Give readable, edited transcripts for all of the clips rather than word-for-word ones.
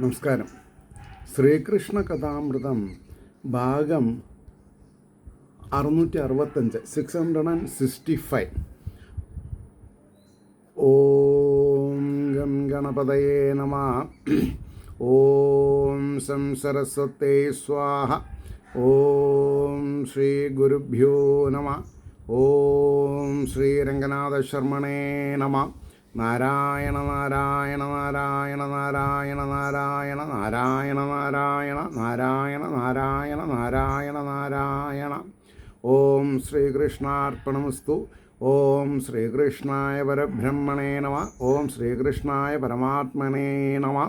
നമസ്കാരം. ശ്രീകൃഷ്ണ കഥാമൃതം ഭാഗം 665. ഓം ഗം ഗണപതയേ നമഃ. ഓം സം സരസ്വതേ സ്വാഹ. ഓം ശ്രീ ഗുരുഭ്യോ നമഃ. ഓം ശ്രീ രംഗനാഥ ശർമ്മണേ നമഃ. നാരായണ നാരായണ നാരായണ നാരായണ നാരായണ നാരായണ നാരായണ നാരായണ നാരായണ നാരായണ നാരായണ. ഓം ശ്രീകൃഷ്ണാർപ്പണമസ്തു. ഓം ശ്രീകൃഷ്ണായ പരബ്രഹ്മണേ നമഃ. ഓം ശ്രീകൃഷ്ണായ പരമാത്മനേ നമഃ.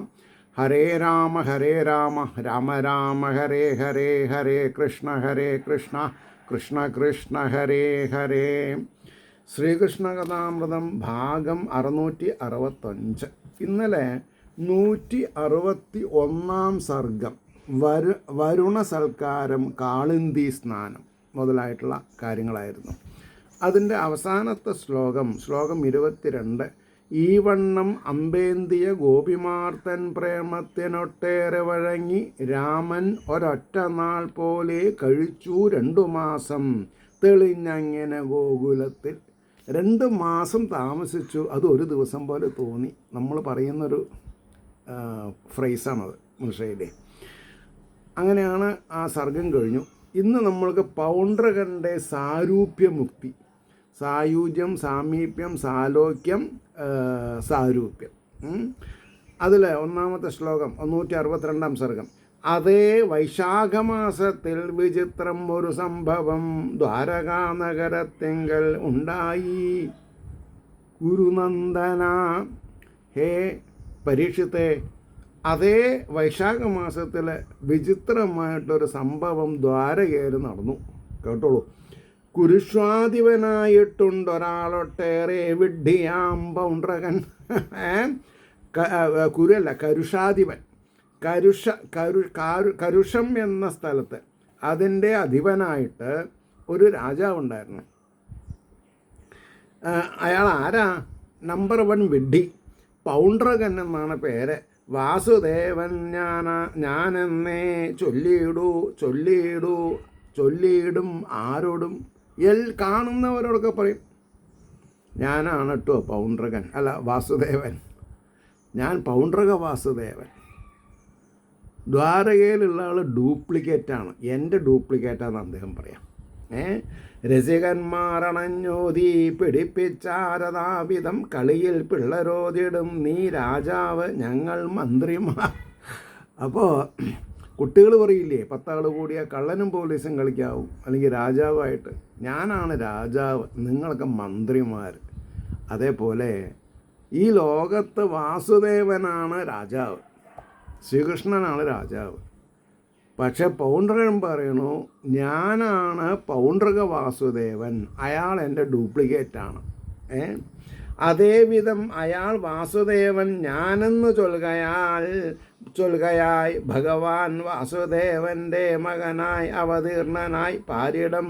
ഹരേ രാമ രാമ രാമ ഹരേ ഹരേ, ഹരേ കൃഷ്ണ കൃഷ്ണ കൃഷ്ണ ഹരേ ഹരേ. ശ്രീകൃഷ്ണ കഥാമൃതം ഭാഗം 665. ഇന്നലെ 161 സർഗം വരുണ സൽക്കാരം, കാളിന്തി സ്നാനം മുതലായിട്ടുള്ള കാര്യങ്ങളായിരുന്നു. അതിൻ്റെ അവസാനത്തെ ശ്ലോകം 22. ഈ വണ്ണം അമ്പേന്തിയ ഗോപിമാർത്തൻ പ്രേമത്തിനൊട്ടേറെ വഴങ്ങി രാമൻ ഒരൊറ്റ നാൾ പോലെ കഴിച്ചു 2 മാസം തെളിഞ്ഞങ്ങനെ ഗോകുലത്തിൽ. 2 മാസം താമസിച്ചു, അത് ഒരു ദിവസം പോലെ തോന്നി. നമ്മൾ പറയുന്നൊരു ഫ്രേസാണത് മുഷയിലെ. അങ്ങനെയാണ് ആ സർഗം കഴിഞ്ഞു. ഇന്ന് നമ്മൾക്ക് പൗണ്ഡ്രകൻ്റെ സാരൂപ്യമുക്തി, സായുജ്യം, സാമീപ്യം, സാലോക്യം, സാരൂപ്യം. അതിൽ ഒന്നാമത്തെ ശ്ലോകം 162 സർഗം. അതേ വൈശാഖമാസത്തിൽ വിചിത്രം ഒരു സംഭവം ദ്വാരകാ നഗരത്തിങ്കൽ ഉണ്ടായി. ഗുരുനന്ദന, ഹേ പരീക്ഷിത്തെ, അതേ വൈശാഖമാസത്തിൽ വിചിത്രമായിട്ടൊരു സംഭവം ദ്വാരകയിൽ നടന്നു. കേട്ടോളൂ. കുരുഷ്വാധിപനായിട്ടുണ്ടൊരാളൊട്ടേറെ വിഡ്ഢിയാം പൗണ്ഡ്രകൻ. കരുഷാധിപൻ, കരുഷം എന്ന സ്ഥലത്ത് അതിൻ്റെ അധിപനായിട്ട് ഒരു രാജാവുണ്ടായിരുന്നു. അയാൾ ആരാ? നമ്പർ 1 വിഡ്ഢി. പൗണ്ഡ്രകൻ എന്നാണ് പേര്. വാസുദേവൻ ഞാനെന്നേ ചൊല്ലിയിടും ആരോടും. കാണുന്നവരോടൊക്കെ പറയും, ഞാനാണ് കേട്ടോ പൗണ്ഡ്രകൻ, അല്ല വാസുദേവൻ, ഞാൻ പൗണ്ഡ്രക വാസുദേവൻ. ദ്വാരകയിലുള്ള ആൾ ഡ്യൂപ്ലിക്കേറ്റാണ്, എൻ്റെ ഡ്യൂപ്ലിക്കേറ്റാണെന്ന് അദ്ദേഹം പറയാം. രസികന്മാരണഞ്ഞോതി പിടിപ്പിച്ചാരതാവിധം കളിയിൽ പിള്ളരോതിടും നീ രാജാവ് ഞങ്ങൾ മന്ത്രിമാർ. അപ്പോൾ കുട്ടികൾ പറയില്ലേ, 10 ആൾ കൂടിയ കള്ളനും പോലീസും കളിക്കാവും, അല്ലെങ്കിൽ രാജാവായിട്ട്. ഞാനാണ് രാജാവ്, നിങ്ങളൊക്കെ മന്ത്രിമാർ. അതേപോലെ ഈ ലോകത്ത് വാസുദേവനാണ് രാജാവ്, ശ്രീകൃഷ്ണനാണ് രാജാവ്. പക്ഷെ പൗണ്ഡ്രകൻ പറയണു, ഞാനാണ് പൗണ്ഡ്രക വാസുദേവൻ, അയാൾ എൻ്റെ ഡ്യൂപ്ലിക്കേറ്റാണ്. അതേവിധം അയാൾ വാസുദേവൻ ഞാനെന്ന് ചൊൽകയായി ഭഗവാൻ വാസുദേവൻ്റെ മകനായി അവതീർണനായി പാരിടം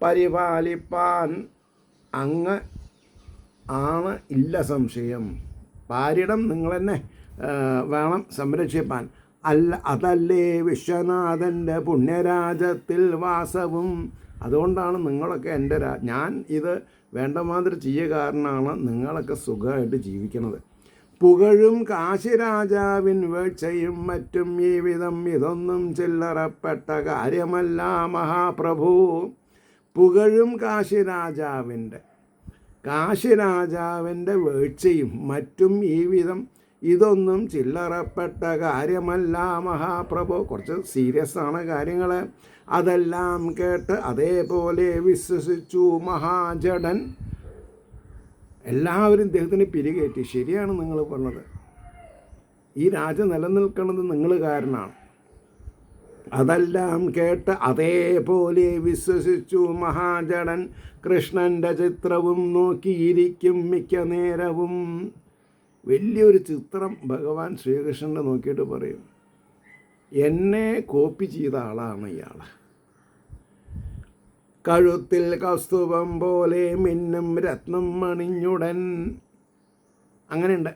പരിപാലിപ്പാൻ അങ്ങ് ആണ്, ഇല്ല സംശയം. പാരിടം നിങ്ങൾ തന്നെ വേണം സംരക്ഷിപ്പാൻ. അതല്ലേ വിശ്വനാഥൻ്റെ പുണ്യരാജത്തിൽ വാസവും. അതുകൊണ്ടാണ് നിങ്ങളൊക്കെ എൻ്റെ ഞാൻ ഇത് വേണ്ട മാതിരി ചെയ്യുക കാരണമാണ് നിങ്ങളൊക്കെ സുഖമായിട്ട് ജീവിക്കുന്നത്. പുകഴും കാശിരാജാവിൻ വീഴ്ചയും മറ്റും ഈ വിധം ഇതൊന്നും ചില്ലറപ്പെട്ട കാര്യമല്ല മഹാപ്രഭു. പുകഴും കാശിരാജാവിൻ്റെ വീഴ്ചയും മറ്റും ഈ വിധം ഇതൊന്നും ചില്ലറപ്പെട്ട കാര്യമല്ല മഹാപ്രഭു. കുറച്ച് സീരിയസ് ആണ് കാര്യങ്ങൾ. അതെല്ലാം കേട്ട് അതേപോലെ വിശ്വസിച്ചു മഹാജഡൻ. എല്ലാവരും ഇദ്ദേഹത്തിന് പിരികേറ്റി. ശരിയാണ് നിങ്ങൾ പറഞ്ഞത്, ഈ രാജ്യം നിലനിൽക്കുന്നത് നിങ്ങൾ കാരണമാണ്. അതെല്ലാം കേട്ട് അതേപോലെ വിശ്വസിച്ചു മഹാജഡൻ. കൃഷ്ണൻ്റെ ചിത്രവും നോക്കിയിരിക്കും മിക്ക നേരവും. വലിയൊരു ചിത്രം ഭഗവാൻ ശ്രീകൃഷ്ണനെ നോക്കിയിട്ട് പറയും, എന്നെ കോപ്പി ചെയ്ത ആളാണ് ഇയാൾ. കഴുത്തിൽ കസ്തൂപം പോലെ മിന്നും രത്നം മണിഞ്ഞുടൻ. അങ്ങനെയുണ്ട്.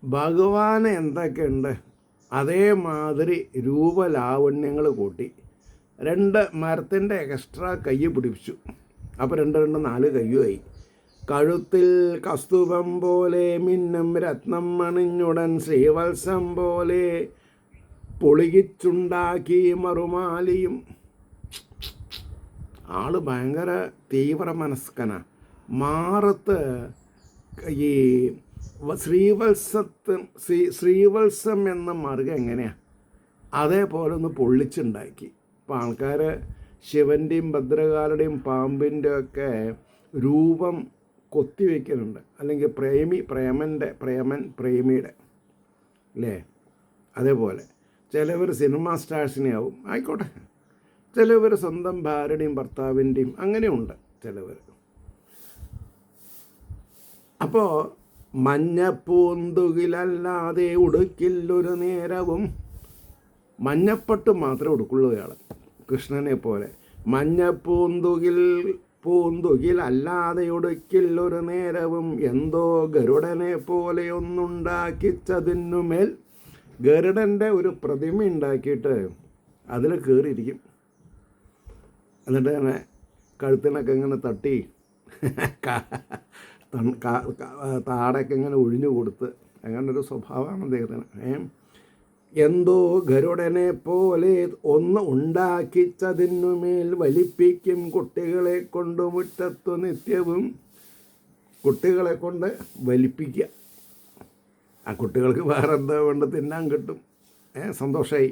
ഭഗവാന് എന്തൊക്കെയുണ്ട് അതേമാതിരി രൂപലാവണ്യങ്ങൾ കൂട്ടി 2 മരത്തിൻ്റെ എക്സ്ട്രാ കൈ പിടിപ്പിച്ചു. അപ്പോൾ 2 4 കയ്യുമായി. കഴുത്തിൽ കസ്തൂഭം പോലെ മിന്നും രത്നം അണിഞ്ഞുടൻ ശ്രീവത്സം പോലെ പൊളികിച്ചുണ്ടാക്കി മറുമാലിയും. ആള് ഭയങ്കര തീവ്ര മനസ്കനാണ്. മാറത്ത് ഈ ശ്രീവത്സം എന്ന മറുക എങ്ങനെയാണ് അതേപോലെ ഒന്ന് പൊള്ളിച്ചുണ്ടാക്കി. അപ്പോൾ ആൾക്കാർ ശിവൻ്റെയും ഭദ്രകാളുടെയും പാമ്പിൻ്റെ ഒക്കെ രൂപം കൊത്തിവെക്കുന്നുണ്ട്. അല്ലെങ്കിൽ പ്രേമിയുടെ അല്ലേ? അതേപോലെ ചിലവർ സിനിമ സ്റ്റാർസിനെ ആവും, ആയിക്കോട്ടെ. ചിലവർ സ്വന്തം ഭാര്യയുടെയും ഭർത്താവിൻ്റെയും അങ്ങനെയുണ്ട് ചിലവർ. അപ്പോൾ മഞ്ഞപ്പൂന്തുകിലല്ലാതെ ഉടുക്കില്ലൊരു നേരവും. മഞ്ഞപ്പട്ട് മാത്രമേ ഉടുക്കുള്ളൂ ഇയാൾ, കൃഷ്ണനെ പോലെ. പൂന്തുകിലല്ലാതെ ഉടുക്കില്ലൊരു നേരവും എന്തോ ഗരുഡനെ പോലെ ഒന്നുണ്ടാക്കിച്ചതിനുമേൽ. ഗരുഡൻ്റെ ഒരു പ്രതിമ ഉണ്ടാക്കിയിട്ട് അതിൽ കയറിയിരിക്കും. എന്നിട്ട് തന്നെ കഴുത്തിനൊക്കെ ഇങ്ങനെ തട്ടി താടൊക്കെ ഇങ്ങനെ ഒഴിഞ്ഞു കൊടുത്ത് അങ്ങനൊരു സ്വഭാവമാണ് അദ്ദേഹത്തിന്. എന്തോ ഗരുഡനെ പോലെ ഒന്ന് ഉണ്ടാക്കിച്ചതിനുമേൽ വലിപ്പിക്കും കുട്ടികളെ കൊണ്ട് മുറ്റത്തു നിത്യവും. കുട്ടികളെ കൊണ്ട് വലിപ്പിക്കുക. ആ കുട്ടികൾക്ക് വേറെ എന്താ വേണ്ട, തിന്നാൻ കിട്ടും. സന്തോഷമായി.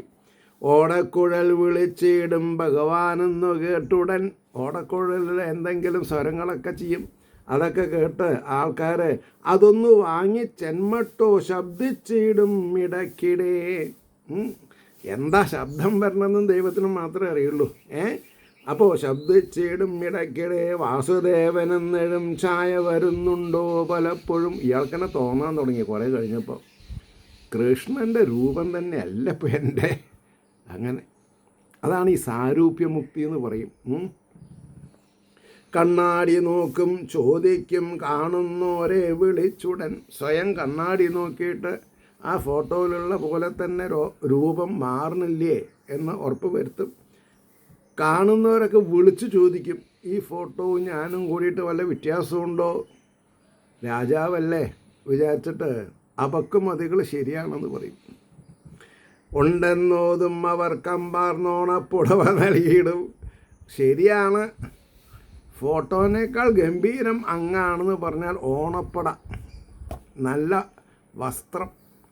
ഓടക്കുഴൽ വിളിച്ചിടും ഭഗവാനെന്നു കേട്ടുടൻ. ഓടക്കുഴലിൽ എന്തെങ്കിലും സ്വരങ്ങളൊക്കെ ചെയ്യും. അതൊക്കെ കേട്ട് ആൾക്കാർ അതൊന്ന് വാങ്ങി ചെന്മട്ടോ ശബ്ദിച്ചിടും ഇടയ്ക്കിടെ. എന്താ ശബ്ദം വരണമെന്നും ദൈവത്തിന് മാത്രമേ അറിയുള്ളൂ. അപ്പോൾ ശബ്ദിച്ചിടും ഇടയ്ക്കിടെ. വാസുദേവനെന്നഴും ഛായ വരുന്നുണ്ടോ പലപ്പോഴും. ഇയാൾക്കെന്നെ തോന്നാൻ തുടങ്ങി കുറേ കഴിഞ്ഞപ്പോൾ, കൃഷ്ണൻ്റെ രൂപം തന്നെ അല്ല ഇപ്പം എൻ്റെ. അങ്ങനെ അതാണ് ഈ സാരൂപ്യമുക്തി എന്ന് പറയും. കണ്ണാടി നോക്കും, ചോദിക്കും, കാണുന്നോരെ വിളിച്ചുടൻ. സ്വയം കണ്ണാടി നോക്കിയിട്ട് ആ ഫോട്ടോയിലുള്ള പോലെ തന്നെ രൂപം മാറുന്നില്ലേ എന്ന് ഉറപ്പ് വരുത്തും. കാണുന്നവരൊക്കെ വിളിച്ചു ചോദിക്കും, ഈ ഫോട്ടോവും ഞാനും കൂടിയിട്ട് വല്ല വ്യത്യാസമുണ്ടോ? രാജാവല്ലേ വിചാരിച്ചിട്ട് അപക്വമതികൾ ശരിയാണെന്ന് പറയും. ഉണ്ടെന്നോതും അവർ കമ്പാർന്നോണപ്പുടവ നൽകിയിടും. ശരിയാണ്, ഫോട്ടോനേക്കാൾ ഗംഭീരം അങ്ങാണെന്ന് പറഞ്ഞാൽ ഓണപ്പട, നല്ല വസ്ത്രം.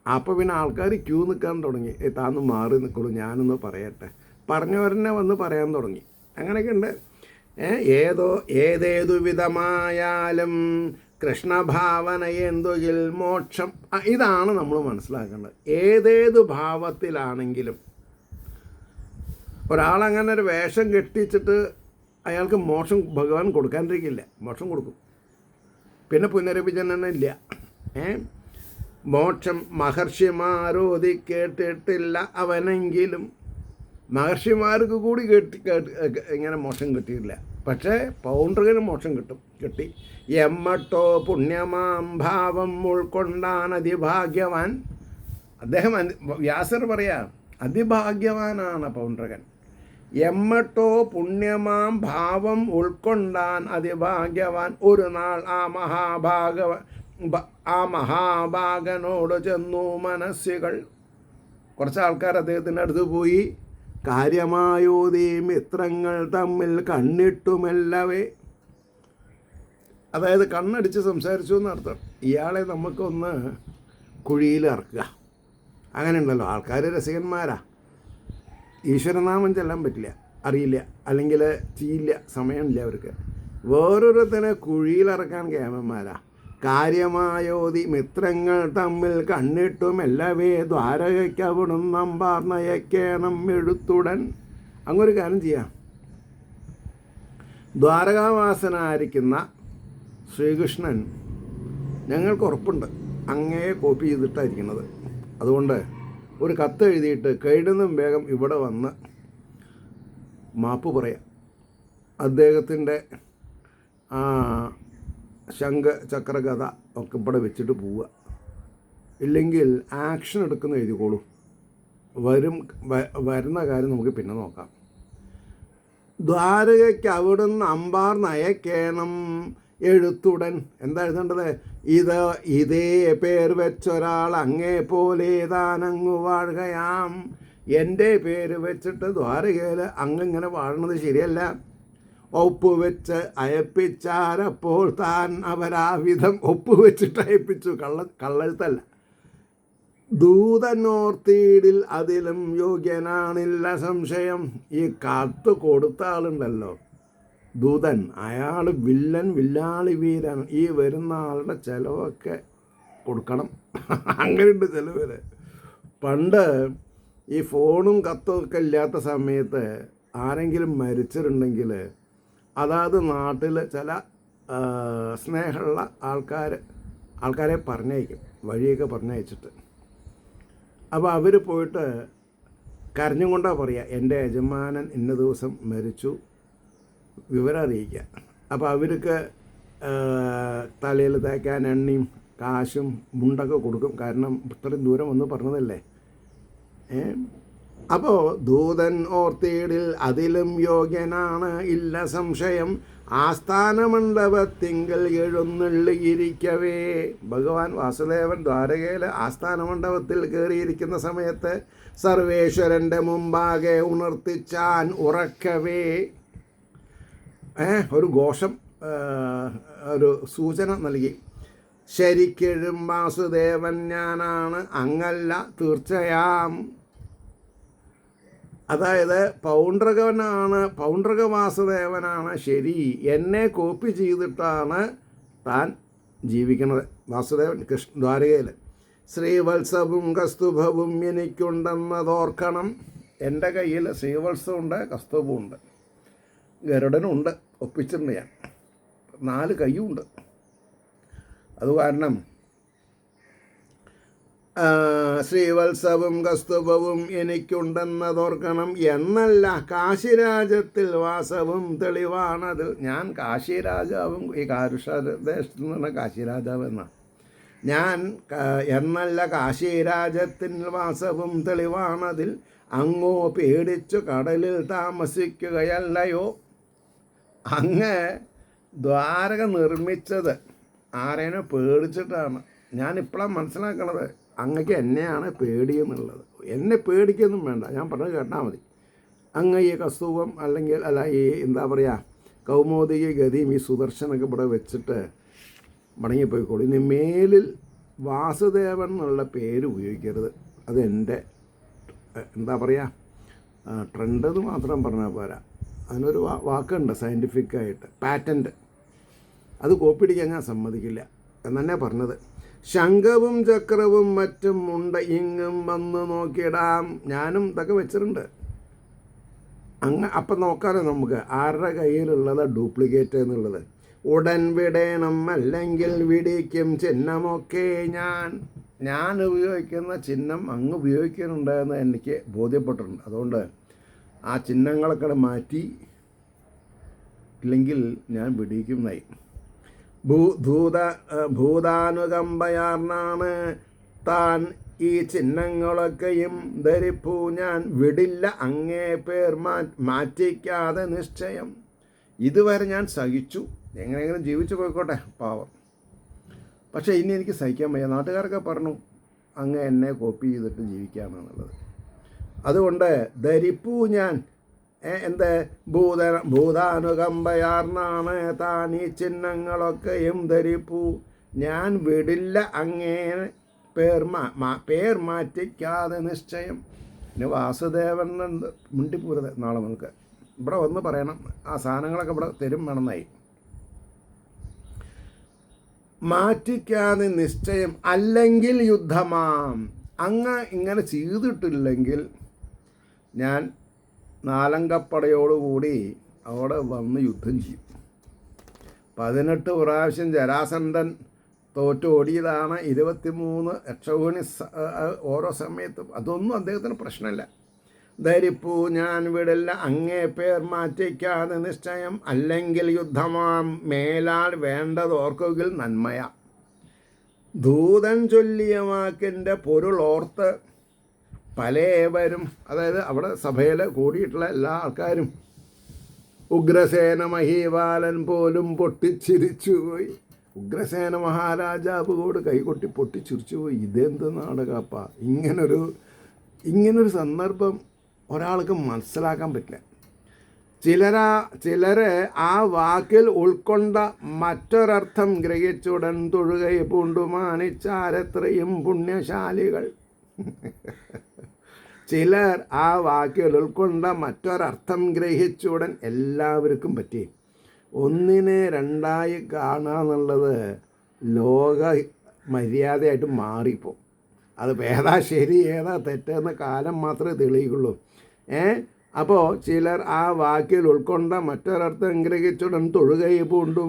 അപ്പോൾ പിന്നെ ആൾക്കാർ ക്യൂ നിൽക്കാൻ തുടങ്ങി. താന്ന് മാറി നിൽക്കുള്ളൂ, ഞാനൊന്ന് പറയട്ടെ. പറഞ്ഞവരെന്നെ വന്ന് പറയാൻ തുടങ്ങി. അങ്ങനെയൊക്കെ ഉണ്ട്. ഏതേതു വിധമായാലും കൃഷ്ണഭാവന എന്തുകിൽ മോക്ഷം. ഇതാണ് നമ്മൾ മനസ്സിലാക്കേണ്ടത്. ഏതേതു ഭാവത്തിലാണെങ്കിലും ഒരാളങ്ങനെ ഒരു വേഷം കെട്ടിച്ചിട്ട് അയാൾക്ക് മോക്ഷം ഭഗവാൻ കൊടുക്കാണ്ടിരിക്കില്ല. മോക്ഷം കൊടുക്കും, പിന്നെ പുനരഭിജനനം ഇല്ല. മോക്ഷം മഹർഷിമാരോധി കേട്ടിട്ടില്ല അവനെങ്കിലും. മഹർഷിമാർക്ക് കൂടി ഇങ്ങനെ മോക്ഷം കിട്ടിയില്ല. പക്ഷേ പൗണ്ഡ്രകന് മോക്ഷം കിട്ടി. എമ്മട്ടോ പുണ്യമാം ഭാവം ഉൾക്കൊണ്ടാൻ അതിഭാഗ്യവാൻ. അദ്ദേഹം വ്യാസർ പറയാ, അതിഭാഗ്യവാനാണ് പൗണ്ഡ്രകൻ. എമ്മട്ടോ പുണ്യമാം ഭാവം ഉൾക്കൊണ്ടാൻ അതിഭാഗ്യവാൻ. ഒരു നാൾ ആ മഹാഭാഗനോട് ചെന്നു മനസ്സുകൾ. കുറച്ച് ആൾക്കാർ അദ്ദേഹത്തിൻ്റെ അടുത്ത് പോയി കാര്യമായോതീ മിത്രങ്ങൾ തമ്മിൽ കണ്ണിട്ടുമെല്ലവേ. അതായത് കണ്ണടിച്ച് സംസാരിച്ചു എന്നർത്ഥം. ഇയാളെ നമുക്കൊന്ന് കുഴിയിൽ ഇറക്കുക. അങ്ങനെ ഉണ്ടല്ലോ ആൾക്കാർ, രസികന്മാരാ. ഈശ്വരനാമം ചെല്ലാൻ പറ്റില്ല, അറിയില്ല, അല്ലെങ്കിൽ ചെയ്യില്ല, സമയമില്ല അവർക്ക്. വേറൊരുത്തനെ കുഴിയിലിറക്കാൻ കേമന്മാരാ. കാര്യമായോതി മിത്രങ്ങൾ തമ്മിൽ കണ്ണിട്ടും എല്ലാവേ ദ്വാരകയ്ക്കവിടും നമ്പാർന്നയക്കേണം എഴുത്തുടൻ. അങ്ങൊരു കാര്യം ചെയ്യാം. ദ്വാരകാവാസനായിരിക്കുന്ന ശ്രീകൃഷ്ണൻ ഞങ്ങൾക്ക് ഉറപ്പുണ്ട് അങ്ങേ കോപ്പി ചെയ്തിട്ടായിരിക്കുന്നത്. അതുകൊണ്ട് ഒരു കത്ത് എഴുതിയിട്ട് കഴിയുന്നതും വേഗം ഇവിടെ വന്ന് മാപ്പ് പറയാം. അദ്ദേഹത്തിൻ്റെ ശംഖ ചക്രകഥ ഒക്കെ ഇവിടെ വെച്ചിട്ട് പോവുക. ഇല്ലെങ്കിൽ ആക്ഷൻ എടുക്കുന്ന എഴുതിക്കോളൂ. വരുന്ന കാര്യം നമുക്ക് പിന്നെ നോക്കാം. ദ്വാരകയ്ക്ക് അവിടുന്ന് അമ്പാർ നയക്കേണം എഴുത്തുടൻ. എന്താ എഴുതേണ്ടത്? ഇതേ പേർ വെച്ചൊരാൾ അങ്ങേ പോലെ താനങ്ങു വാഴുകയാം. എൻ്റെ പേര് വെച്ചിട്ട് ദ്വാരകയിൽ അങ്ങിങ്ങനെ വാഴണത് ശരിയല്ല. ഒപ്പുവെച്ച് അയപ്പിച്ചാരപ്പോൾ താൻ അവരാവിധം ഒപ്പുവെച്ചിട്ട് അയപ്പിച്ചു. കള്ളെഴുത്തല്ല. ദൂതനോർത്തീടിൽ അതിലും യോഗ്യനാണില്ല സംശയം. ഈ കത്ത് കൊടുത്ത ആളുണ്ടല്ലോ ദൂതൻ, അയാൾ വില്ലാളി വീരൻ. ഈ വരുന്ന ആളുടെ ചിലവൊക്കെ കൊടുക്കണം. അങ്ങനെയുണ്ട് ചിലവര്. പണ്ട് ഈ ഫോണും കത്തൊക്കെ ഇല്ലാത്ത സമയത്ത് ആരെങ്കിലും മരിച്ചിട്ടുണ്ടെങ്കിൽ അതാത് നാട്ടിൽ ചില സ്നേഹമുള്ള ആൾക്കാരെ പറഞ്ഞയക്കും, വഴിയൊക്കെ പറഞ്ഞയച്ചിട്ട്. അപ്പോൾ അവർ പോയിട്ട് കരഞ്ഞും കൊണ്ടാണ് പറയുക, എൻ്റെ യജമാനൻ ഇന്ന ദിവസം മരിച്ചു, വിവരം അറിയിക്കുക. അപ്പോൾ അവർക്ക് തലയിൽ തേക്കാൻ എണ്ണയും കാശും മുണ്ടൊക്കെ കൊടുക്കും. കാരണം ഇത്രയും ദൂരം വന്ന് പറഞ്ഞതല്ലേ. അപ്പോൾ ദൂതൻ ഓർത്തീടിൽ അതിലും യോഗ്യനാണ് ഇല്ല സംശയം. ആസ്ഥാനമണ്ഡപത്തിങ്കൽ എഴുന്നള്ളിയിരിക്കവേ. ഭഗവാൻ വാസുദേവൻ ദ്വാരകയിൽ ആസ്ഥാനമണ്ഡപത്തിൽ കയറിയിരിക്കുന്ന സമയത്ത് സർവേശ്വരൻ്റെ മുമ്പാകെ ഉണർത്തിച്ചാൻ ഉറക്കവേ. ഒരു ഘോഷം, ഒരു സൂചന നൽകി. ശരിക്കെഴും വാസുദേവൻ ഞാനാണ്, അങ്ങല്ല തീർച്ചയാം. അതായത് പൗണ്ഡ്രക വാസുദേവനാണ് ശരി. എന്നെ കോപ്പി ചെയ്തിട്ടാണ് താൻ ജീവിക്കുന്നത്. വാസുദേവൻ ദ്വാരകയിൽ. ശ്രീവത്സവും കസ്തുഭവും എനിക്കുണ്ടെന്നതോർക്കണം. എൻ്റെ കയ്യിൽ ശ്രീവത്സമുണ്ട്, കസ്തുഭുണ്ട്, ഗരുഡനുണ്ട്, ഒപ്പിച്ചിട്ടുണ്ട് ഞാൻ. 4 കയ്യുണ്ട്. അത് കാരണം ശ്രീവത്സവും കസ്തുഭവും എനിക്കുണ്ടെന്നതോർക്കണം. എന്നല്ല കാശിരാജ്യത്തിൽ വാസവും തെളിവാണത്. ഞാൻ കാശിരാജാവും, ഈ കാരുഷദേശത്ത് നിന്നാണ് കാശിരാജാവ് എന്നാണ് ഞാൻ. എന്നല്ല കാശിരാജ്യത്തിൽ വാസവും തെളിവാണതിൽ. അങ്ങോ പേടിച്ചു കടലിൽ താമസിക്കുകയല്ലയോ. അങ്ങ് ദ്വാരക നിർമ്മിച്ചത് ആരേനോ പേടിച്ചിട്ടാണ്. ഞാനിപ്പോഴാണ് മനസ്സിലാക്കണത് അങ്ങക്ക് എന്നെയാണ് പേടിയെന്നുള്ളത്. എന്നെ പേടിക്കൊന്നും വേണ്ട, ഞാൻ പറഞ്ഞത് കേട്ടാൽ മതി. അങ്ങ് ഈ കസ്തൂപം അല്ലെങ്കിൽ ഈ എന്താ പറയുക കൗമോദിക ഗതിയും ഈ സുദർശനൊക്കെ ഇവിടെ വെച്ചിട്ട് മടങ്ങിപ്പോയിക്കോളൂ. ഇനി മേലിൽ വാസുദേവൻ എന്നുള്ള പേര് ഉപയോഗിക്കരുത്. അതെൻ്റെ എന്താ പറയുക ട്രെൻഡ് എന്ന് മാത്രം പറഞ്ഞാൽ പോരാ. അതിനൊരു വാക്കുണ്ട് സയൻറ്റിഫിക്കായിട്ട്, പാറ്റൻ്റ്. അത് കോപ്പിടിക്കാൻ ഞാൻ സമ്മതിക്കില്ല എന്നെ പറഞ്ഞത്. ശംഖവും ചക്രവും മറ്റും ഉണ്ട്, ഇങ്ങും വന്ന് നോക്കിയിടാം. ഞാനും ഇതൊക്കെ വെച്ചിട്ടുണ്ട്. അപ്പം നോക്കാമല്ലോ നമുക്ക് ആരുടെ കയ്യിലുള്ളത് ഡ്യൂപ്ലിക്കേറ്റ് എന്നുള്ളത്. ഉടൻ വിടേണം അല്ലെങ്കിൽ വിടിക്കും ചിഹ്നമൊക്കെ ഞാൻ ഉപയോഗിക്കുന്ന ചിഹ്നം അങ്ങ് ഉപയോഗിക്കുന്നുണ്ടെന്ന് എനിക്ക് ബോധ്യപ്പെട്ടിട്ടുണ്ട്. അതുകൊണ്ട് ആ ചിഹ്നങ്ങളൊക്കെ മാറ്റി ഇല്ലെങ്കിൽ ഞാൻ വിടിക്കുന്നതായി. ഭൂതാനുകമ്പയാർന്നാണ് താൻ ഈ ചിഹ്നങ്ങളൊക്കെയും ധരിപ്പൂ ഞാൻ. വിടില്ല അങ്ങേ പേർ മാറ്റിക്കാതെ നിശ്ചയം. ഇതുവരെ ഞാൻ സഹിച്ചു, എങ്ങനെയെങ്കിലും ജീവിച്ചു പോയിക്കോട്ടെ പാവം. പക്ഷേ ഇനി എനിക്ക് സഹിക്കാൻ വയ്യ. നാട്ടുകാരൊക്കെ പറഞ്ഞു അങ്ങ് എന്നെ കോപ്പി ചെയ്തിട്ട് ജീവിക്കാമെന്നുള്ളത്. അതുകൊണ്ട് ധരിപ്പൂ ഞാൻ എന്ത് ഭൂതാനുകമ്പയാർന്നാണ് താൻ ഈ ചിഹ്നങ്ങളൊക്കെയും ധരിപ്പൂ ഞാൻ. വിടില്ല അങ്ങേ പേർ മാറ്റിക്കാതെ നിശ്ചയം. പിന്നെ വാസുദേവൻ മുണ്ടിപ്പൂരത് നാളെ നമുക്ക് ഇവിടെ വന്ന് പറയണം. ആ സാധനങ്ങളൊക്കെ ഇവിടെ തരും വേണമെന്നായി. മാറ്റിക്കാതെ നിശ്ചയം അല്ലെങ്കിൽ യുദ്ധമാം. അങ്ങ് ഇങ്ങനെ ചെയ്തിട്ടില്ലെങ്കിൽ ഞാൻ 4 അവിടെ വന്ന് യുദ്ധം ചെയ്യും. 18 പ്രാവശ്യം ജരാസന്ധൻ തോറ്റോടിയതാണ്. 23 രക്ഷോഹിണി ഓരോ സമയത്തും. അതൊന്നും അദ്ദേഹത്തിന് പ്രശ്നമില്ല. ധരിപ്പൂ ഞാൻ വിടില്ല അങ്ങേ പേർ മാറ്റിക്കാതെ നിശ്ചയം അല്ലെങ്കിൽ യുദ്ധമാം. മേലാൽ വേണ്ടതോർക്കുകിൽ നന്മയ. ദൂതൻ ചൊല്ലിയ വാക്കിൻ്റെ പൊരുൾ ഓർത്ത് പലവരും, അതായത് അവിടെ സഭയിൽ കൂടിയിട്ടുള്ള എല്ലാ ആൾക്കാരും, ഉഗ്രസേന മഹീപാലൻ പോലും പൊട്ടിച്ചിരിച്ചുപോയി. ഉഗ്രസേന മഹാരാജാവ് കൂടെ കൈകൊട്ടി പൊട്ടിച്ചിരിച്ചുപോയി. ഇതെന്ത് നാടകപ്പാ! ഇങ്ങനൊരു സന്ദർഭം ഒരാൾക്ക് മനസ്സിലാക്കാൻ പറ്റില്ല. ചിലരെ ആ വാക്കിൽ ഉൾക്കൊണ്ട മറ്റൊരർത്ഥം ഗ്രഹിച്ചുടൻ തൊഴുകൈ പൂണ്ടുമാനിച്ചാരെത്രയും പുണ്യശാലികൾ. ചിലർ ആ വാക്കിൽ ഉൾക്കൊണ്ട മറ്റൊരർത്ഥം ഗ്രഹിച്ചുടൻ എല്ലാവർക്കും പറ്റി. ഒന്നിനെ രണ്ടായി കാണുക എന്നുള്ളത് ലോക മര്യാദയായിട്ട് മാറിപ്പോൾ. അത് ഏതാ ശരി ഏതാ തെറ്റെന്ന് കാലം മാത്രമേ തെളിയുള്ളൂ. അപ്പോൾ ചിലർ ആ വാക്കിൽ ഉൾക്കൊണ്ട മറ്റൊരർത്ഥം ഗ്രഹിച്ചുടൻ തൊഴുകൈ പൂണ്ടു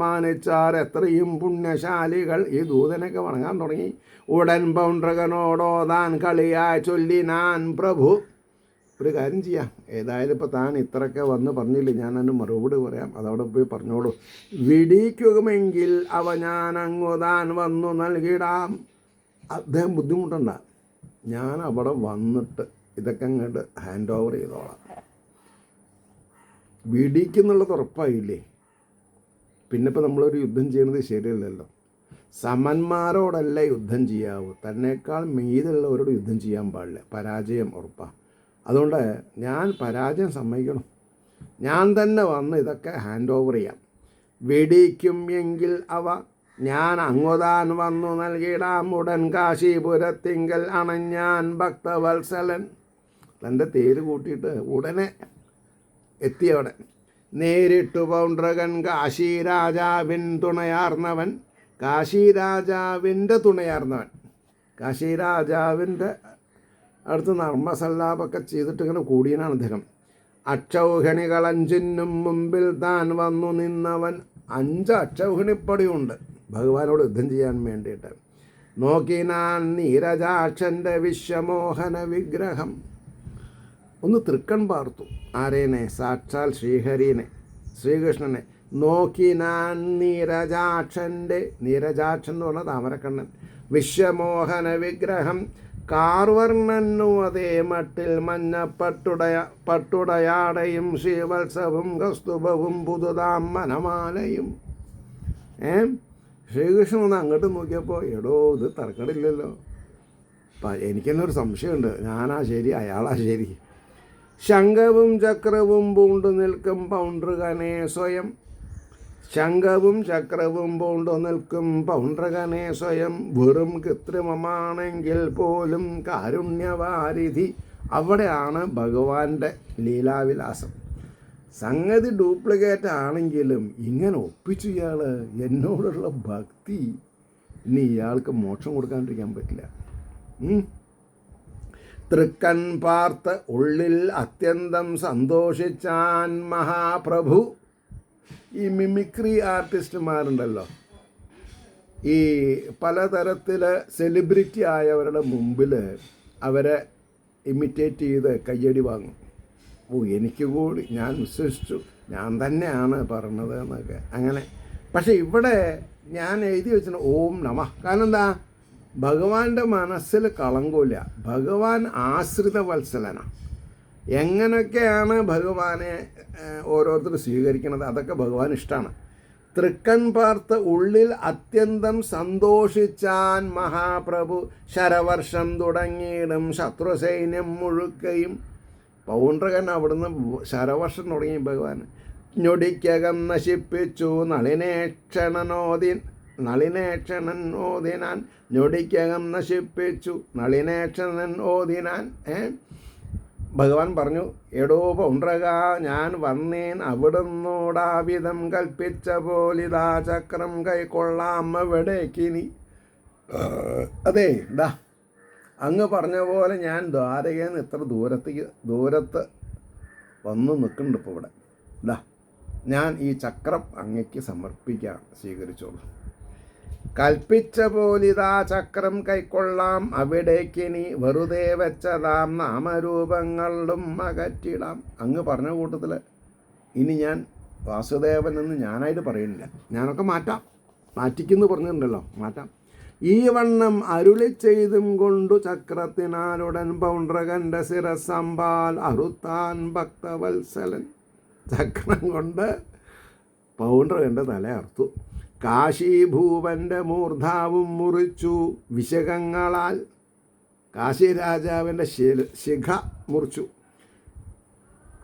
മാനിച്ചാർ എത്രയും പുണ്യശാലികൾ. ഈ ദൂതനൊക്കെ വണങ്ങാൻ തുടങ്ങി. ഉടൻ പൗണ്ഡ്രകനോടോ താൻ കളിയായി ചൊല്ലിനാൻ പ്രഭു. ഒരു കാര്യം ചെയ്യാം, ഏതായാലും ഇപ്പോൾ താൻ ഇത്രയൊക്കെ വന്ന് പറഞ്ഞില്ലേ, ഞാനതിന് മറുപടി പറയാം, അതവിടെ പോയി പറഞ്ഞോളൂ. വിടിക്കുമെങ്കിൽ അവ ഞാൻ അങ്ങു താൻ വന്നു നൽകിടാം. അദ്ദേഹം ബുദ്ധിമുട്ടണ്ട, ഞാൻ അവിടെ വന്നിട്ട് ഇതൊക്കെ അങ്ങോട്ട് ഹാൻഡ് ഓവർ ചെയ്തോളാം. വെടിക്കുന്നുള്ളത് ഉറപ്പായില്ലേ? പിന്നെ ഇപ്പോൾ നമ്മളൊരു യുദ്ധം ചെയ്യുന്നത് ശരിയല്ലല്ലോ. സമന്മാരോടല്ല യുദ്ധം ചെയ്യാവൂ, തന്നേക്കാൾ മീതുള്ളവരോട് യുദ്ധം ചെയ്യാൻ പാടില്ല. പരാജയം ഉറപ്പാണ്. അതുകൊണ്ട് ഞാൻ പരാജയം സമ്മതിക്കണം. ഞാൻ തന്നെ വന്ന് ഇതൊക്കെ ഹാൻഡ് ഓവർ ചെയ്യാം. വെടിക്കും എങ്കിൽ അവ ഞാൻ അങ്ങുതാൻ വന്നു നൽകിടാം. ഉടൻ കാശീപുരത്തിങ്കൽ അണഞ്ഞാൻ ഭക്തവത്സലൻ. തൻ്റെ തേര് കൂട്ടിയിട്ട് ഉടനെ എത്തിയവിടെ. നേരിട്ടു പൗണ്ഡ്രകൻ കാശീരാജാവിൻ തുണയാർന്നവൻ. കാശീരാജാവിൻ്റെ തുണയാർന്നവൻ. കാശീരാജാവിൻ്റെ അടുത്ത് നർമ്മസല്ലാപൊക്കെ ചെയ്തിട്ട് ഇങ്ങനെ കൂടിയനാണ് അദ്ദേഹം. അക്ഷൗഹിണികൾ 5 മുമ്പിൽ താൻ വന്നു നിന്നവൻ. 5 അക്ഷൗഹിണിപ്പടിയുണ്ട് ഭഗവാനോട് യുദ്ധം ചെയ്യാൻ വേണ്ടിയിട്ട്. നോക്കിനാൻ നീരജാക്ഷൻ്റെ വിശ്വമോഹന വിഗ്രഹം. ഒന്ന് തൃക്കൺ പാർത്തു. ആരേനെ? സാക്ഷാൽ ശ്രീഹരിനെ, ശ്രീകൃഷ്ണനെ. നോക്കിനാൻ നീരജാക്ഷൻ എന്ന് പറഞ്ഞാൽ താമരക്കണ്ണൻ. വിശ്വമോഹന വിഗ്രഹം കാർവർണ്ണനു അതേ മട്ടിൽ പട്ടുടയാടയും ശ്രീവത്സവും കസ്തുഭവും പുതുതാം മനമാലയും. ശ്രീകൃഷ്ണൻ ഒന്ന് അങ്ങോട്ട് നോക്കിയപ്പോൾ എടോ ഇത് തർക്കടില്ലല്ലോ. എനിക്കെന്നെ ഒരു സംശയമുണ്ട്, ഞാനാ ശരി അയാളാ ശരി. ശംഖവും ചക്രവും പൂണ്ടു നിൽക്കും പൗണ്ഡ്രകനെ സ്വയം. ശംഖവും ചക്രവും പൂണ്ടു നിൽക്കും പൗണ്ഡ്രകനെ സ്വയം. വെറും കൃത്രിമമാണെങ്കിൽ പോലും കാരുണ്യവാരിധി. അവിടെയാണ് ഭഗവാന്റെ ലീലാവിലാസം. സംഗതി ഡ്യൂപ്ലിക്കേറ്റ് ആണെങ്കിലും ഇങ്ങനെ ഒപ്പിച്ചു ഇയാൾ എന്നോടുള്ള ഭക്തി. ഇനി ഇയാൾക്ക് മോക്ഷം കൊടുക്കാണ്ടിരിക്കാൻ പറ്റില്ല. തൃക്കൺ പാർത്ത് ഉള്ളിൽ അത്യന്തം സന്തോഷിച്ചാൻ മഹാപ്രഭു. ഈ മിമിക്രി ആർട്ടിസ്റ്റുമാരുണ്ടല്ലോ, ഈ പലതരത്തിൽ സെലിബ്രിറ്റി ആയവരുടെ മുമ്പിൽ അവരെ ഇമിറ്റേറ്റ് ചെയ്ത് കയ്യടി വാങ്ങും. എനിക്ക് കൂടി ഞാൻ വിശ്വസിച്ചു ഞാൻ തന്നെയാണ് പറഞ്ഞത് എന്നൊക്കെ അങ്ങനെ. പക്ഷെ ഇവിടെ ഞാൻ എഴുതി വെച്ചിട്ട് ഓം നമഃ. കാരണം എന്താ? ഭഗവാന്റെ മനസ്സിൽ കളങ്കമില്ല. ഭഗവാൻ ആശ്രിത വത്സലനാണ്. എങ്ങനെയൊക്കെയാണ് ഭഗവാനെ ഓരോരുത്തർ സ്വീകരിക്കുന്നത് അതൊക്കെ ഭഗവാൻ ഇഷ്ടമാണ്. തൃക്കൺ പാർത്ത് ഉള്ളിൽ അത്യന്തം സന്തോഷിച്ചാൻ മഹാപ്രഭു. ശരവർഷം തുടങ്ങിയിടും ശത്രുസൈന്യം മുഴുക്കയും. പൗണ്ഡ്രകൻ അവിടുന്ന് ശരവർഷം തുടങ്ങി ഭഗവാൻ. ഞൊടിക്കകം നശിപ്പിച്ചു നളിനേക്ഷണൻ ഓതിനാൻ. ഞൊടിക്കകം നശിപ്പിച്ചു നളിനേക്ഷണൻ ഓതിനാൻ. ഭഗവാൻ പറഞ്ഞു, എടോ പൗണ്ഡ്രക, ഞാൻ വന്നേൻ അവിടുന്നോടാവിധം കൽപ്പിച്ച പോലിതാ ചക്രം കൈക്കൊള്ളാം എവിടേക്കിനി. അതെ, ഇതാ അങ്ങ് പറഞ്ഞ പോലെ ഞാൻ ദ്വാരകയിൽ നിന്ന് ഇത്ര ദൂരത്ത് വന്ന് നിൽക്കുന്നുണ്ട് ഇപ്പോൾ ഇവിടെ. ഇതാ ഞാൻ ഈ ചക്രം അങ്ങയ്ക്ക് സമർപ്പിക്കാം, സ്വീകരിച്ചോളൂ. കൽപ്പിച്ച പോലിതാ ചക്രം കൈക്കൊള്ളാം അവിടേക്കിനി. വെറുതെ വെച്ചതാം നാമരൂപങ്ങളും അകറ്റിടാം. അങ്ങ് പറഞ്ഞ കൂട്ടത്തിൽ ഇനി ഞാൻ വാസുദേവൻ എന്ന് ഞാനായിട്ട് പറയുന്നില്ല, ഞാനൊക്കെ മാറ്റാം. മാറ്റിക്കുന്നു പറഞ്ഞിട്ടുണ്ടല്ലോ, മാറ്റാം. ഈ വണ്ണം അരുളി ചെയ്തും കൊണ്ടു ചക്രത്തിനാലുടൻ പൗണ്ഡ്രകൻ്റെ ശിരസമ്പാൽ അറുത്താൻ ഭക്തവത്സലൻ. ചക്രം കൊണ്ട് പൗണ്ഡ്രകൻ്റെ തല അറുത്തു. കാശീഭൂപൻ്റെ മൂർധാവും മുറിച്ചു വിശകങ്ങളാൽ. കാശി രാജാവിൻ്റെ ശിഖ മുറിച്ചു.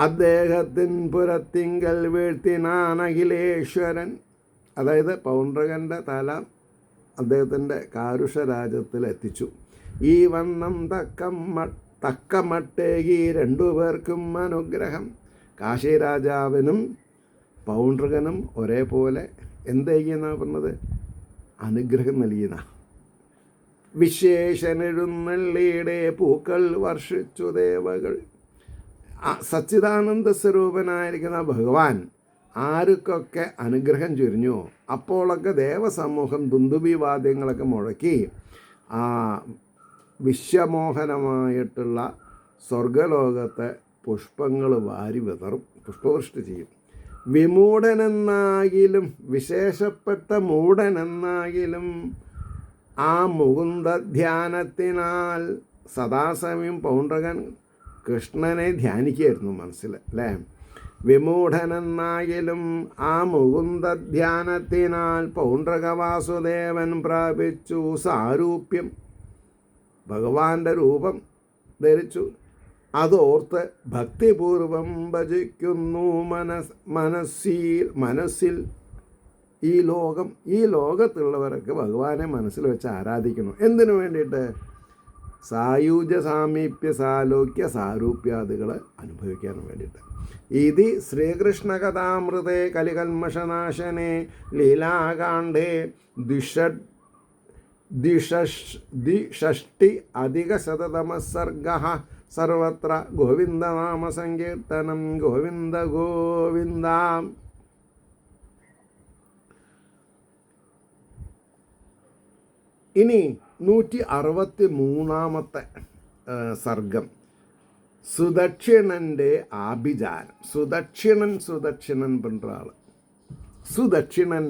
അദ്ദേഹത്തിൻ പുരത്തിങ്കൽ വീഴ്ത്തിനാൻ അഖിലേശ്വരൻ. അതായത് പൗണ്ഡ്രകൻ്റെ തല അദ്ദേഹത്തിൻ്റെ കാരുഷ രാജ്യത്തിൽ എത്തിച്ചു. ഈ വണ്ണം തക്കമട്ടേകി രണ്ടുപേർക്കും അനുഗ്രഹം. കാശി രാജാവിനും പൗണ്ഡ്രകനും ഒരേപോലെ എന്തെയ്യെന്നാണ് പറഞ്ഞത്? അനുഗ്രഹം നൽകിയെന്ന. വിശേഷനെഴുന്നള്ളിയുടെ പൂക്കൾ വർഷിച്ചു ദേവകൾ. സച്ചിദാനന്ദ സ്വരൂപനായിരിക്കുന്ന ഭഗവാൻ ആർക്കൊക്കെ അനുഗ്രഹം ചൊരിഞ്ഞു അപ്പോഴൊക്കെ ദേവസമൂഹം ദുന്ദുബി വാദ്യങ്ങളൊക്കെ മുഴക്കി ആ വിശ്വമോഹനമായിട്ടുള്ള സ്വർഗലോകത്തെ പുഷ്പങ്ങൾ വാരി വിതറും, പുഷ്പവൃഷ്ടി ചെയ്യും. വിമൂഢനെന്നാകിലും വിശേഷപ്പെട്ട മൂഢനെന്നാകിലും ആ മുകുന്ദ ധ്യാനത്തിനാൽ സദാസമയം പൗണ്ഡ്രകൻ കൃഷ്ണനെ ധ്യാനിക്കുകയായിരുന്നു മനസ്സിൽ, അല്ലേ? വിമൂഢനെന്നാകിലും ആ മുകുന്ദ ധ്യാനത്തിനാൽ പൗണ്ഡ്രകവാസുദേവൻ പ്രാപിച്ചു സാരൂപ്യം. ഭഗവാന്റെ രൂപം ധരിച്ചു. അതോർത്ത് ഭക്തിപൂർവം ഭജിക്കുന്നു മനസ്സിൽ ഈ ലോകത്തുള്ളവരൊക്കെ ഭഗവാനെ മനസ്സിൽ വെച്ച് ആരാധിക്കുന്നു. എന്തിനു വേണ്ടിയിട്ട്? സായുജ സാമീപ്യ സാലോക്യ സാരൂപ്യാദികൾ അനുഭവിക്കാൻ വേണ്ടിയിട്ട്. ഇതി ശ്രീകൃഷ്ണകഥാമൃതേ കലികൽമഷനാശനെ ലീലാകാണ്ഡേ ദ്വിഷഷ്ടി അധികശതതമസർഗഃ സർവത്ര ഗോവിന്ദനാമസങ്കീർത്തനം ഗോവിന്ദ ഗോവിന്ദ. ഇനി 163 സർഗം സുദക്ഷിണൻ്റെ ആഭിചാരം. സുദക്ഷിണൻ പണ്ട ആൾ. സുദക്ഷിണൻ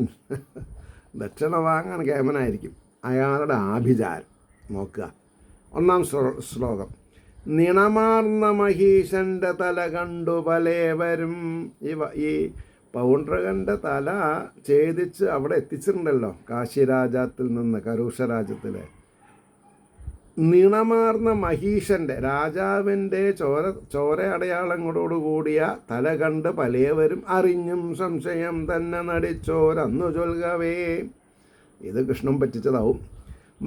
ദക്ഷിണ വാങ്ങാൻ കേമനായിരിക്കും. അയാളുടെ ആഭിചാരം നോക്കുക. 1-ാം ശ്ലോകം. നിണമാർന്ന മഹീശൻ്റെ തല കണ്ടു പലേവരും. ഈ പൗണ്ഡ്രകൻ്റെ തല ഛേദിച്ച് അവിടെ എത്തിച്ചിട്ടുണ്ടല്ലോ കാശി രാജ്യത്തിൽ നിന്ന്, കരുഷ രാജ്യത്തിൽ. നിണമാർന്ന മഹീശൻ്റെ രാജാവിൻ്റെ ചോര അടയാളങ്ങളോടുകൂടിയ തല കണ്ട് പലേവരും അറിഞ്ഞും സംശയം തന്നെ നടിച്ചോരന്നു ചൊൽകവേ. ഇത് കൃഷ്ണൻ പറ്റിച്ചതാവും.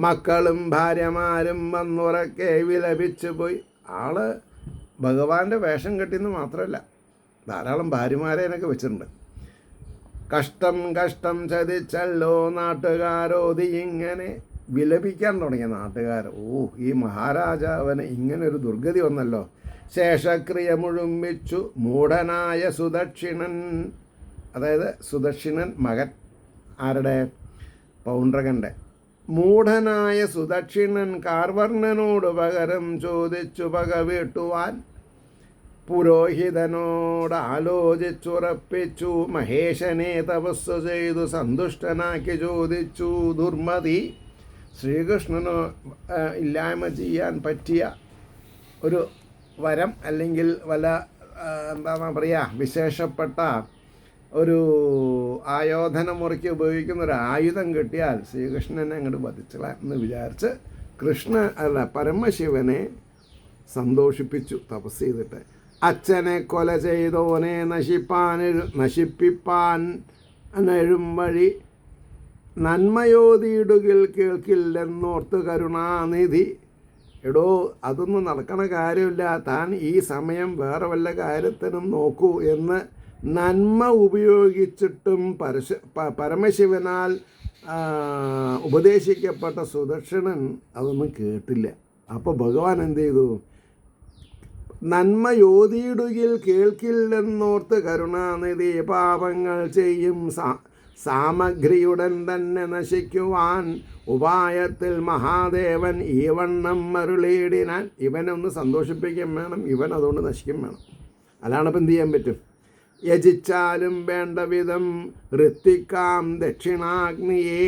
മക്കളും ഭാര്യമാരും വന്നുറക്കെ വിലപിച്ചു പോയി. ആള് ഭഗവാന്റെ വേഷം കെട്ടിയെന്ന് മാത്രമല്ല, ധാരാളം ഭാര്യമാരെ എനിക്ക് വെച്ചിട്ടുണ്ട്. കഷ്ടം ചതിച്ചല്ലോ നാട്ടുകാരോതി. ഇങ്ങനെ വിലപിക്കാൻ തുടങ്ങിയ നാട്ടുകാർ. ഈ മഹാരാജാവിന് ഇങ്ങനൊരു ദുർഗതി വന്നല്ലോ. ശേഷക്രിയ മുഴുമിച്ചു മൂഢനായ സുദക്ഷിണൻ. അതായത് സുദക്ഷിണൻ മകൻ ആരുടെ? പൗണ്ഡ്രകൻ്റെ. മൂഢനായ സുദക്ഷിണൻ കാർവർണനോട് പകരം ചോദിച്ചു പക വീട്ടുവാൻ. പുരോഹിതനോട് ആലോചിച്ചുറപ്പിച്ചു. മഹേശനെ തപസ് ചെയ്തു സന്തുഷ്ടനാക്കി ചോദിച്ചു ദുർമതി. ശ്രീകൃഷ്ണന് ഇല്ലായ്മ ചെയ്യാൻ പറ്റിയ ഒരു വരം അല്ലെങ്കിൽ വല്ല എന്താണ് പറയുക, വിശേഷപ്പെട്ട ഒരു ആയോധന മുറയ്ക്ക് ഉപയോഗിക്കുന്ന ഒരു ആയുധം കിട്ടിയാൽ ശ്രീകൃഷ്ണനെ അങ്ങോട്ട് വധിച്ചളാം എന്ന് വിചാരിച്ച് പരമശിവനെ സന്തോഷിപ്പിച്ചു തപസ് ചെയ്തിട്ട്. അച്ഛനെ കൊല ചെയ്തോനെ നശിപ്പിപ്പാൻ എഴും വഴി നന്മയോതിയിടുകിൽ കേൾക്കില്ലെന്നോർത്ത് കരുണാനിധി. എടോ, അതൊന്നും നടക്കണ കാര്യമില്ല, താൻ ഈ സമയം വേറെ വല്ല കാര്യത്തിനും നോക്കൂ എന്ന് നന്മ ഉപയോഗിച്ചിട്ടും പരമശിവനാൽ ഉപദേശിക്കപ്പെട്ട സുദക്ഷിണൻ അതൊന്നും കേട്ടില്ല. അപ്പോൾ ഭഗവാൻ എന്ത് ചെയ്തു? നന്മ യോതിയിടുകിൽ കേൾക്കില്ലെന്നോർത്ത് കരുണാനിധി പാപങ്ങൾ ചെയ്യും സാമഗ്രിയുടൻ തന്നെ നശിക്കുവാൻ ഉപായത്തിൽ മഹാദേവൻ ഈ വണ്ണം മരുളിയിടിനാൻ. ഇവനൊന്ന് സന്തോഷിപ്പിക്കുകയും വേണം, ഇവൻ അതുകൊണ്ട് നശിക്കും വേണം. അല്ലാണ്ടപ്പം എന്ത് ചെയ്യാൻ പറ്റും? യജിച്ചാലും വേണ്ട വിധം ഋത്തിക്കാം ദക്ഷിണാഗ്നിയെ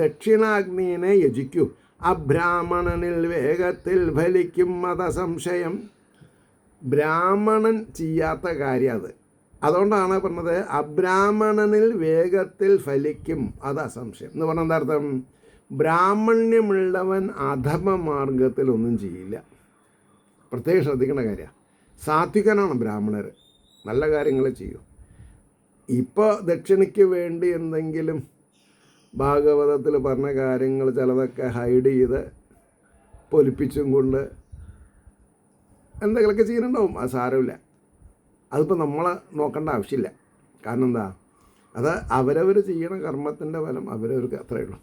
ദക്ഷിണാഗ്നിയെ യജിക്കൂ. അബ്രാഹ്മണനിൽ വേഗത്തിൽ ഫലിക്കും മതസംശയം. ബ്രാഹ്മണൻ ചെയ്യാത്ത കാര്യം അത്. അതുകൊണ്ടാണ് പറഞ്ഞത് അബ്രാഹ്മണനിൽ വേഗത്തിൽ ഫലിക്കും അത് അസംശയം എന്ന് പറഞ്ഞാൽ എന്താ അർത്ഥം? ബ്രാഹ്മണ്യമുള്ളവൻ അധമ മാർഗത്തിൽ ഒന്നും ചെയ്യില്ല. പ്രത്യേകം ശ്രദ്ധിക്കേണ്ട കാര്യമാണ്. സാത്വികനാണ് ബ്രാഹ്മണർ, നല്ല കാര്യങ്ങൾ ചെയ്യും. ഇപ്പോൾ ദക്ഷിണയ്ക്ക് വേണ്ടി എന്തെങ്കിലും ഭാഗവതത്തിൽ പറഞ്ഞ കാര്യങ്ങൾ ചിലതൊക്കെ ഹൈഡ് ചെയ്ത് പൊലിപ്പിച്ചും കൊണ്ട് എന്തെങ്കിലുമൊക്കെ ചെയ്യുന്നുണ്ടാവും. അത് സാരമില്ല. അതിപ്പോൾ നമ്മളെ നോക്കേണ്ട ആവശ്യമില്ല. കാരണം എന്താ, അത് അവരവർ ചെയ്യണ കർമ്മത്തിൻ്റെ ഫലം അവരവർക്ക് അത്രയേ ഉള്ളൂ.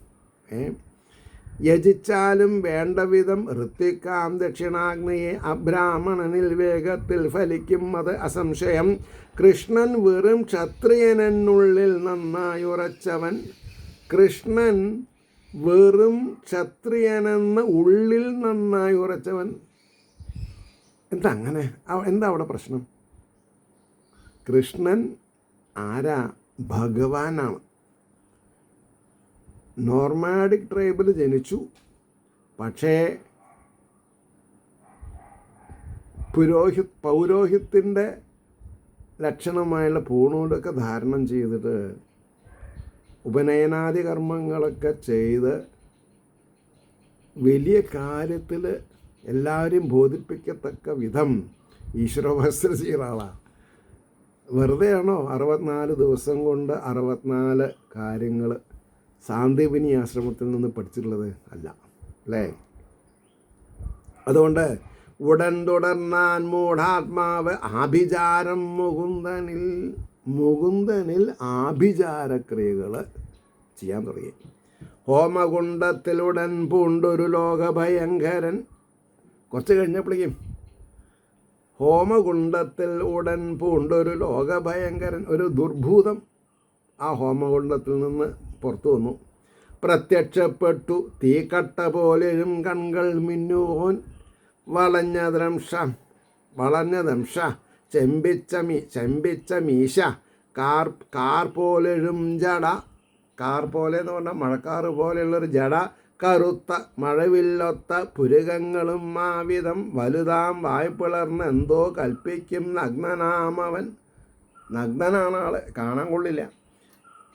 യജിച്ചാലും വേണ്ട വിധം ഋത്വിക്കാം ദക്ഷിണാഗ്നിയെ അബ്രാഹ്മണനിൽ വേഗത്തിൽ ഫലിക്കും അത് അസംശയം. കൃഷ്ണൻ വെറും ക്ഷത്രിയനുള്ളിൽ നന്നായി ഉറച്ചവൻ. കൃഷ്ണൻ വെറും ക്ഷത്രിയനെന്ന് ഉള്ളിൽ നന്നായി ഉറച്ചവൻ. എന്താ അങ്ങനെ? എന്താ അവിടെ പ്രശ്നം? കൃഷ്ണൻ ആരാ? ഭഗവാനാണ്. നോർമാഡിക് ട്രൈബിൽ ജനിച്ചു. പക്ഷേ പൗരോഹിത്യത്തിൻ്റെ ലക്ഷണമായുള്ള പൂണൂലൊക്കെ ധാരണം ചെയ്തിട്ട് ഉപനയനാദി കർമ്മങ്ങളൊക്കെ ചെയ്ത് വലിയ കാര്യത്തിൽ എല്ലാവരെയും ബോധിപ്പിക്കത്തക്ക വിധം ഈശ്വരോപാസന ചെയ്യുന്ന ആളാണ്. വെറുതെയാണോ 64 ദിവസം കൊണ്ട് 64 കാര്യങ്ങൾ സാന്ദീപനി ആശ്രമത്തിൽ നിന്ന് പഠിച്ചിട്ടുള്ളത്? അല്ല, അല്ലേ? അതുകൊണ്ട് ഉടൻ തുടർന്നാൻ മൂഢാത്മാവ് ആഭിചാരം മുകുന്ദനിൽ ആഭിചാരക്രിയകൾ ചെയ്യാൻ തുടങ്ങി. ഹോമകുണ്ഡത്തിലുടൻ പൂണ്ടൊരു ലോകഭയങ്കരൻ. കുറച്ച് കഴിഞ്ഞപ്പോഴേക്കും ഹോമകുണ്ഡത്തിൽ ഉടൻ പൂണ്ടൊരു ലോകഭയങ്കരൻ, ഒരു ദുർഭൂതം ആ ഹോമകുണ്ഡത്തിൽ നിന്ന് പുറത്തു വന്നു. പ്രത്യക്ഷപ്പെട്ടു തീക്കട്ട പോലെയും കൺകൾ മിന്നുവോൻ. വളഞ്ഞ ചെമ്പിച്ച മീശ കാർ പോലെഴും ജട. കാർ പോലെ എന്ന് പറഞ്ഞാൽ മഴക്കാറ് പോലെയുള്ളൊരു ജട. കറുത്ത മഴവില്ലൊത്ത പുരുകങ്ങളും മാവിധം വലുതാം വായ്പിളർന്ന് എന്തോ കൽപ്പിക്കും നഗ്നനാമവൻ. നഗ്നനാണ് ആള്, കാണാൻ കൊള്ളില്ല.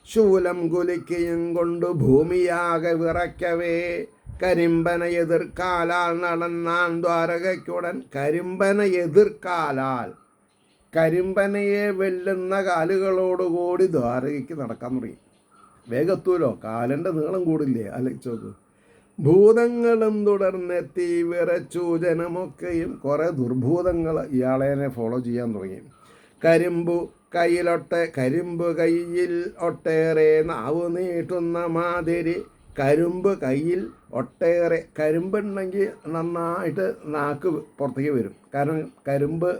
ശൂലം കുലിക്കയും കൊണ്ടു ഭൂമിയാകെ വിറയ്ക്കവേ കരിമ്പന എതിർക്കാലാൽ നടന്നാൻ ദ്വാരകയ്ക്കുടൻ. കരിമ്പനയെ വെല്ലുന്ന കാലുകളോടുകൂടി ദ്വാരകയ്ക്ക് നടക്കാൻ തുടങ്ങി. വേഗത്തൂലോ, കാലിൻ്റെ നീളം കൂടില്ലേ? ആലോചിച്ച് നോക്കൂ. ഭൂതങ്ങളും തുടർന്നെത്തി വിറച്ചു. ജനമൊക്കെയും കുറേ ദുർഭൂതങ്ങൾ ഇയാളെ ഫോളോ ചെയ്യാൻ തുടങ്ങി. കരിമ്പ് കയ്യിൽ ഒട്ടേറെ നാവ് നീട്ടുന്ന മാതിരി. കരിമ്പ് കയ്യിൽ ഒട്ടേറെ. കരിമ്പുണ്ടെങ്കിൽ നന്നായിട്ട് നാക്ക് പുറത്തേക്ക് വരും, കാരണം കരിമ്പ്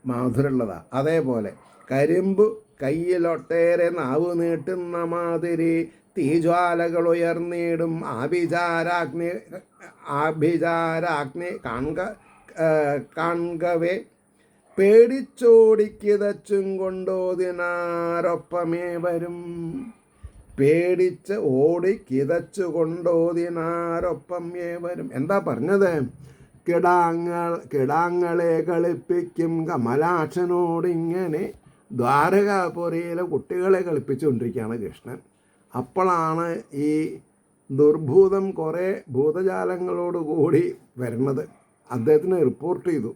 മാധുരമുള്ളതാണ്. അതേപോലെ കരിമ്പ് കയ്യിലൊട്ടേറെ നാവ് നീട്ടുന്ന മാതിരി തീജ്വാലകൾ ഉയർന്നിടും ആഭിചാരാഗ്നി കാൺകവേ പേടിച്ചോടിക്കിതച്ചും കൊണ്ടോതിനാരൊപ്പമേ വരും. പേടിച്ച് ഓടിക്കിതച്ചു കൊണ്ടോതിനാരൊപ്പമേ വരും. എന്താ പറഞ്ഞത്? കിടാങ്ങളെ കളിപ്പിക്കും കമലാക്ഷനോടിങ്ങനെ. ദ്വാരകാപുരിയിലെ കുട്ടികളെ കളിപ്പിച്ചുകൊണ്ടിരിക്കുകയാണ് കൃഷ്ണൻ. അപ്പോഴാണ് ഈ ദുർഭൂതം കുറേ ഭൂതജാലങ്ങളോടുകൂടി വരുന്നത്. അദ്ദേഹത്തിന് റിപ്പോർട്ട് ചെയ്തു,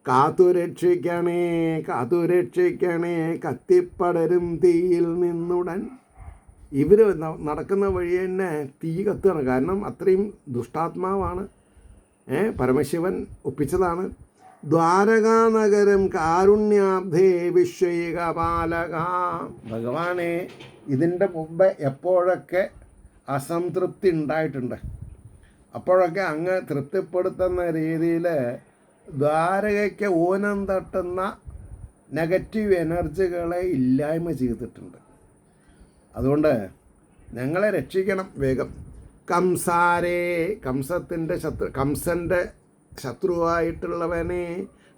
കാത്തുരക്ഷിക്കണേ കത്തിപ്പടരും തീയിൽ നിന്നുടൻ. ഇവർ നടക്കുന്ന വഴി തന്നെ തീ കത്തുകയാണ്, കാരണം അത്രയും ദുഷ്ടാത്മാവാണ്. പരമശിവൻ ഒപ്പിച്ചതാണ്. ദ്വാരകാനഗരം കാരുണ്യാബ്ധേ വിശ്വൈക പാലക. ഭഗവാനെ, ഇതിൻ്റെ മുമ്പ് എപ്പോഴൊക്കെ അസംതൃപ്തി ഉണ്ടായിട്ടുണ്ട്, അപ്പോഴൊക്കെ അങ്ങ് തൃപ്തിപ്പെടുത്തുന്ന രീതിയിൽ ദ്വാരകയ്ക്ക് ഊനം തട്ടുന്ന നെഗറ്റീവ് എനർജികളെ ഇല്ലായ്മ ചെയ്തിട്ടുണ്ട്. അതുകൊണ്ട് ഞങ്ങളെ രക്ഷിക്കണം വേഗം. കംസൻ്റെ ശത്രുവായിട്ടുള്ളവനെ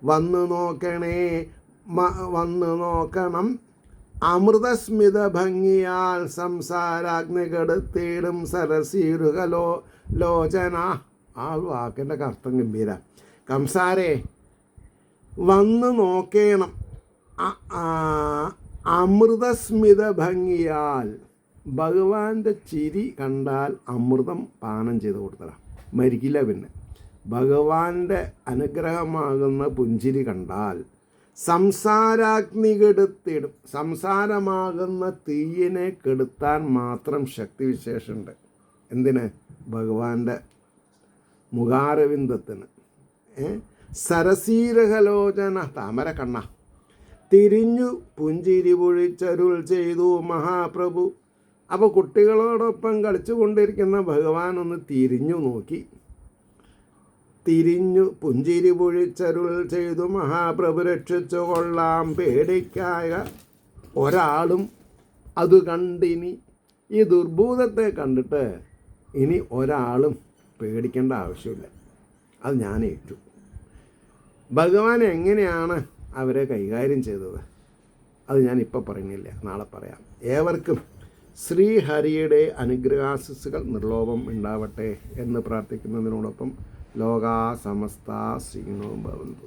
വന്നു നോക്കണേ. വന്ന് നോക്കണം അമൃതസ്മിത ഭംഗിയാൽ സംസാരാഗ്നി കെടുത്തിടും സരസീരുകലോ ലോചന. ആ വാക്കിൻ്റെ അർത്ഥം ഗംഭീര. കംസാരെ വന്ന് നോക്കേണം അമൃതസ്മിത ഭംഗിയാൽ. ഭഗവാന്റെ ചിരി കണ്ടാൽ അമൃതം പാനം ചെയ്ത് കൊടുത്തതാ, മരിക്കില്ല. പിന്നെ ഭഗവാന്റെ അനുഗ്രഹമാകുന്ന പുഞ്ചിരി കണ്ടാൽ സംസാരാഗ്നി കെടുത്തിടും. സംസാരമാകുന്ന തീയിനെ കെടുത്താൻ മാത്രം ശക്തിവിശേഷമുണ്ട്. എന്തിന്? ഭഗവാന്റെ മുഖാരവിന്ദത്തിന്. സരസീരകലോചന താമര കണ്ണ. തിരിഞ്ഞു പുഞ്ചിരി പൊഴിച്ചരുൾ ചെയ്തു മഹാപ്രഭു. അപ്പോൾ കുട്ടികളോടൊപ്പം കളിച്ചു കൊണ്ടിരിക്കുന്ന ഭഗവാൻ ഒന്ന് തിരിഞ്ഞു നോക്കി. തിരിഞ്ഞു പുഞ്ചിരി പൊഴിച്ചരുൾ ചെയ്തു മഹാപ്രഭു. രക്ഷിച്ചു കൊള്ളാം പേടിക്കായ ഒരാളും അത് കണ്ടിനി. ഈ ദുർഭൂതത്തെ കണ്ടിട്ട് ഇനി ഒരാളും പേടിക്കേണ്ട ആവശ്യമില്ല. അത് ഞാൻ ഏറ്റു. ഭഗവാൻ എങ്ങനെയാണ് അവരെ കൈകാര്യം ചെയ്തത് അത് ഞാനിപ്പോൾ പറയുന്നില്ല, നാളെ പറയാം. ഏവർക്കും ശ്രീഹരിയുടെ അനുഗ്രഹാശിസ്സുകൾ നിർലോഭം ഉണ്ടാവട്ടെ എന്ന് പ്രാർത്ഥിക്കുന്നതിനോടൊപ്പം ലോകാ സമസ്ത ശ്രീനോ ഭവന്തു.